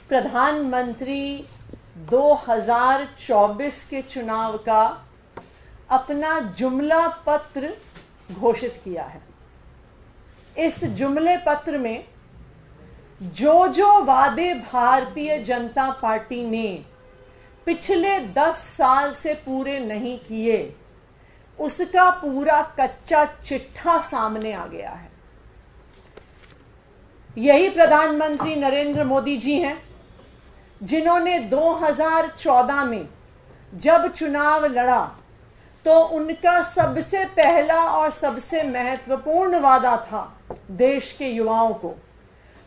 प्रधानमंत्री 2024 के चुनाव का अपना जुमला पत्र घोषित किया है। इस जुमले पत्र में जो जो वादे भारतीय जनता पार्टी ने पिछले 10 साल से पूरे नहीं किए, उसका पूरा कच्चा चिट्ठा सामने आ गया है। यही प्रधानमंत्री नरेंद्र मोदी जी हैं जिन्होंने 2014 में जब चुनाव लड़ा तो उनका सबसे पहला और सबसे महत्वपूर्ण वादा था देश के युवाओं को,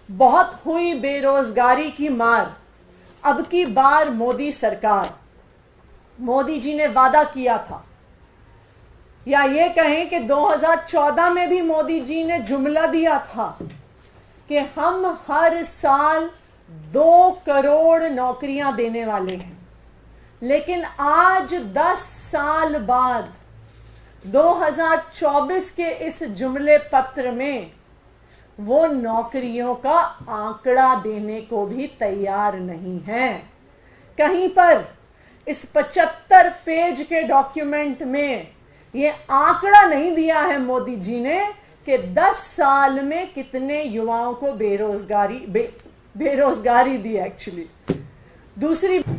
बहुत हुई बेरोजगारी की मार, अब की बार मोदी सरकार। मोदी जी ने वादा किया था, या ये कहें कि 2014 में भी मोदी जी ने जुमला दिया था कि हम हर साल 2 करोड़ नौकरियां देने वाले हैं। लेकिन आज 10 साल बाद 2024 के इस जुमले पत्र में वो नौकरियों का आंकड़ा देने को भी तैयार नहीं है। कहीं पर इस 75 पेज के डॉक्यूमेंट में ये आंकड़ा नहीं दिया है मोदी जी ने कि 10 साल में कितने युवाओं को बेरोजगारी दी एक्चुअली।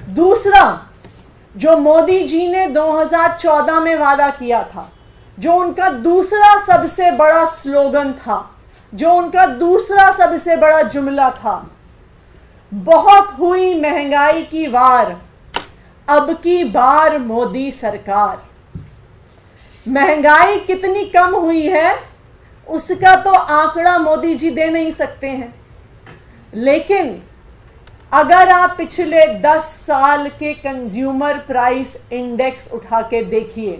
दूसरा जो मोदी जी ने 2014 में वादा किया था, जो उनका दूसरा सबसे बड़ा स्लोगन था, जो उनका दूसरा सबसे बड़ा जुमला था, बहुत हुई महंगाई की वार, अब की बार मोदी सरकार। महंगाई कितनी कम हुई है उसका तो आंकड़ा मोदी जी दे नहीं सकते हैं, लेकिन अगर आप पिछले 10 साल के कंज्यूमर प्राइस इंडेक्स उठा के देखिए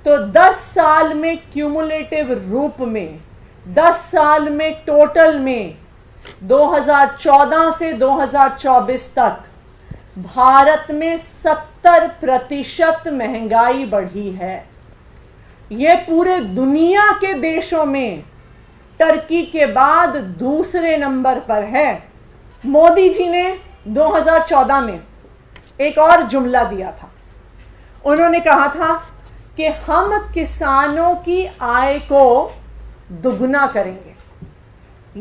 तो 10 साल में क्यूमुलेटिव रूप में, 10 साल में टोटल में 2014 से 2024 तक भारत में 70% महंगाई बढ़ी है। ये पूरे दुनिया के देशों में टर्की के बाद दूसरे नंबर पर है। मोदी जी ने 2014 में एक और जुमला दिया था। उन्होंने कहा था कि हम किसानों की आय को दुगना करेंगे।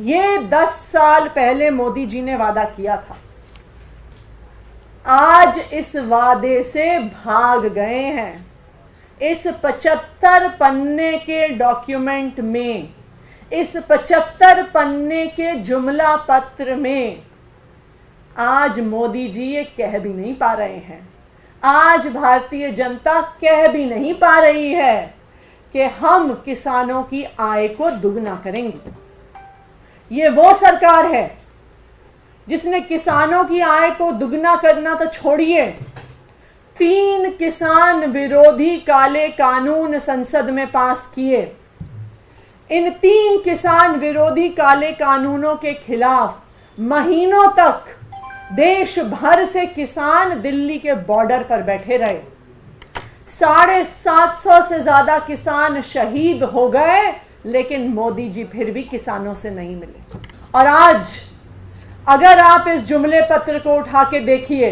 ये 10 साल पहले मोदी जी ने वादा किया था। आज इस वादे से भाग गए हैं। इस 75 पन्ने के डॉक्यूमेंट में, इस 75 पन्ने के जुमला पत्र में आज मोदी जी ये कह भी नहीं पा रहे हैं, आज भारतीय जनता कह भी नहीं पा रही है कि हम किसानों की आय को दुगना करेंगे। ये वो सरकार है जिसने किसानों की आय को दुगना करना तो छोड़िए, 3 किसान विरोधी काले कानून संसद में पास किए। इन 3 किसान विरोधी काले कानूनों के खिलाफ महीनों तक देश भर से किसान दिल्ली के बॉर्डर पर बैठे रहे। 750 से ज्यादा किसान शहीद हो गए, लेकिन मोदी जी फिर भी किसानों से नहीं मिले। और आज अगर आप इस जुमले पत्र को उठा के देखिए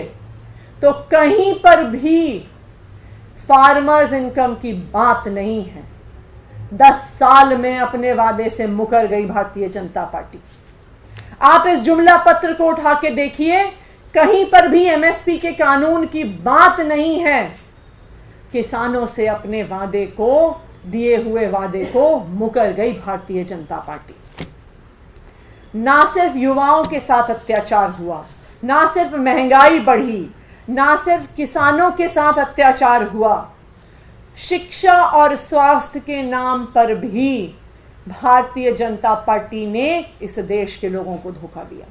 तो कहीं पर भी फार्मर्स इनकम की बात नहीं है। 10 साल में अपने वादे से मुकर गई भारतीय जनता पार्टी। आप इस जुमला पत्र को उठा के देखिए, कहीं पर भी एमएसपी के कानून की बात नहीं है। किसानों से अपने वादे को, दिए हुए वादे को मुकर गई भारतीय जनता पार्टी। ना सिर्फ युवाओं के साथ अत्याचार हुआ, ना सिर्फ महंगाई बढ़ी, ना सिर्फ किसानों के साथ अत्याचार हुआ, शिक्षा और स्वास्थ्य के नाम पर भी भारतीय जनता पार्टी ने इस देश के लोगों को धोखा दिया।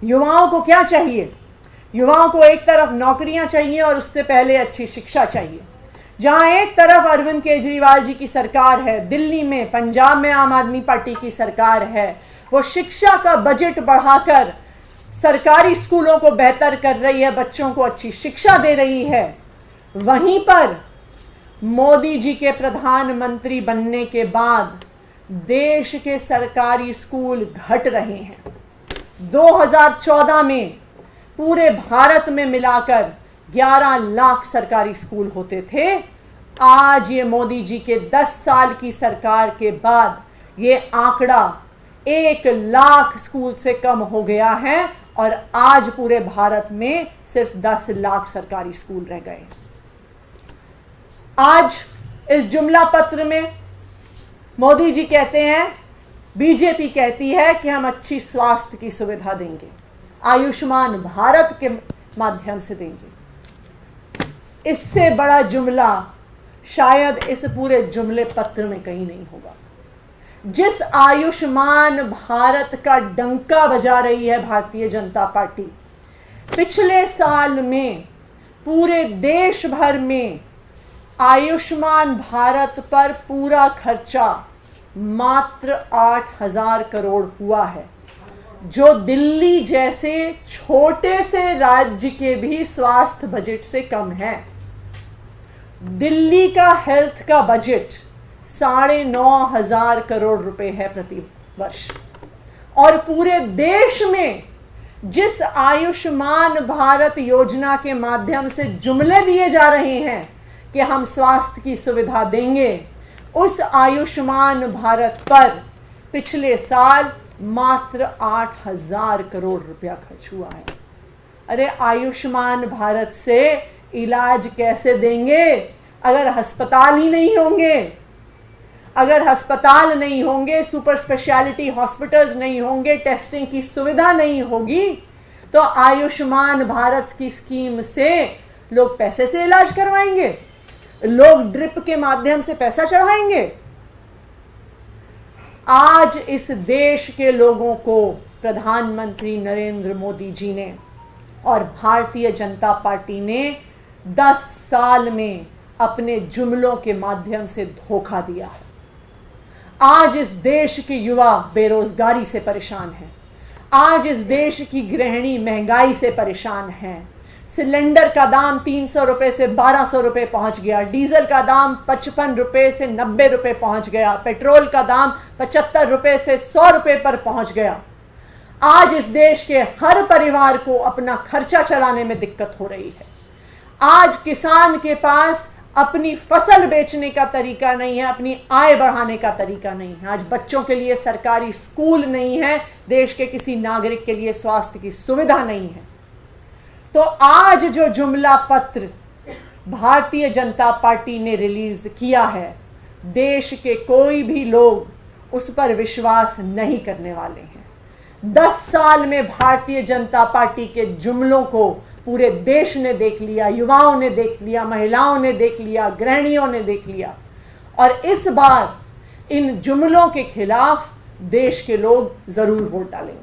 युवाओं को क्या चाहिए? युवाओं को एक तरफ नौकरियां चाहिए और उससे पहले अच्छी शिक्षा चाहिए। जहां एक तरफ अरविंद केजरीवाल जी की सरकार है, दिल्ली में, पंजाब में आम आदमी पार्टी की सरकार है, वो शिक्षा का बजट बढ़ाकर सरकारी स्कूलों को बेहतर कर रही है, बच्चों को अच्छी शिक्षा दे रही है, वहीं पर मोदी जी के प्रधानमंत्री बनने के बाद देश के सरकारी स्कूल घट रहे हैं। 2014 में पूरे भारत में मिलाकर 11 लाख सरकारी स्कूल होते थे। आज ये मोदी जी के 10 साल की सरकार के बाद ये आंकड़ा 1 लाख स्कूल से कम हो गया है और आज पूरे भारत में सिर्फ 10 लाख सरकारी स्कूल रह गए। आज इस जुमला पत्र में मोदी जी कहते हैं, बीजेपी कहती है कि हम अच्छी स्वास्थ्य की सुविधा देंगे, आयुष्मान भारत के माध्यम से देंगे। इससे बड़ा जुमला शायद इस पूरे जुमले पत्र में कहीं नहीं होगा। जिस आयुष्मान भारत का डंका बजा रही है भारतीय जनता पार्टी, पिछले साल में पूरे देश भर में आयुष्मान भारत पर पूरा खर्चा मात्र 8,000 करोड़ हुआ है, जो दिल्ली जैसे छोटे से राज्य के भी स्वास्थ्य बजट से कम है। दिल्ली का हेल्थ का बजट 9,500 करोड़ रुपए है प्रति वर्ष। और पूरे देश में जिस आयुष्मान भारत योजना के माध्यम से जुमले दिए जा रहे हैं कि हम स्वास्थ्य की सुविधा देंगे, उस आयुष्मान भारत पर पिछले साल मात्र 8,000 करोड़ रुपया खर्च हुआ है। अरे आयुष्मान भारत से इलाज कैसे देंगे अगर अस्पताल ही नहीं होंगे? अगर अस्पताल नहीं होंगे, सुपर स्पेशलिटी हॉस्पिटल्स नहीं होंगे, टेस्टिंग की सुविधा नहीं होगी, तो आयुष्मान भारत की स्कीम से लोग पैसे से इलाज करवाएंगे? लोग ड्रिप के माध्यम से पैसा चढ़ाएंगे? आज इस देश के लोगों को प्रधानमंत्री नरेंद्र मोदी जी ने और भारतीय जनता पार्टी ने 10 साल में अपने जुमलों के माध्यम से धोखा दिया है। आज इस देश के युवा बेरोजगारी से परेशान हैं। आज इस देश की गृहिणी महंगाई से परेशान हैं। सिलेंडर का दाम 300 रुपए से 1200 रुपए पहुंच गया, डीजल का दाम 55 रुपए से 90 रुपए पहुंच गया, पेट्रोल का दाम 75 रुपए से 100 रुपए पर पहुंच गया। आज इस देश के हर परिवार को अपना खर्चा चलाने में दिक्कत हो रही है। आज किसान के पास अपनी फसल बेचने का तरीका नहीं है, अपनी आय बढ़ाने का तरीका नहीं है। आज बच्चों के लिए सरकारी स्कूल नहीं है, देश के किसी नागरिक के लिए स्वास्थ्य की सुविधा नहीं है। तो आज जो जुमला पत्र भारतीय जनता पार्टी ने रिलीज किया है, देश के कोई भी लोग उस पर विश्वास नहीं करने वाले हैं। 10 साल में भारतीय जनता पार्टी के जुमलों को पूरे देश ने देख लिया, युवाओं ने देख लिया, महिलाओं ने देख लिया, गृहिणियों ने देख लिया। और इस बार इन जुमलों के खिलाफ देश के लोग जरूर वोट डालेंगे।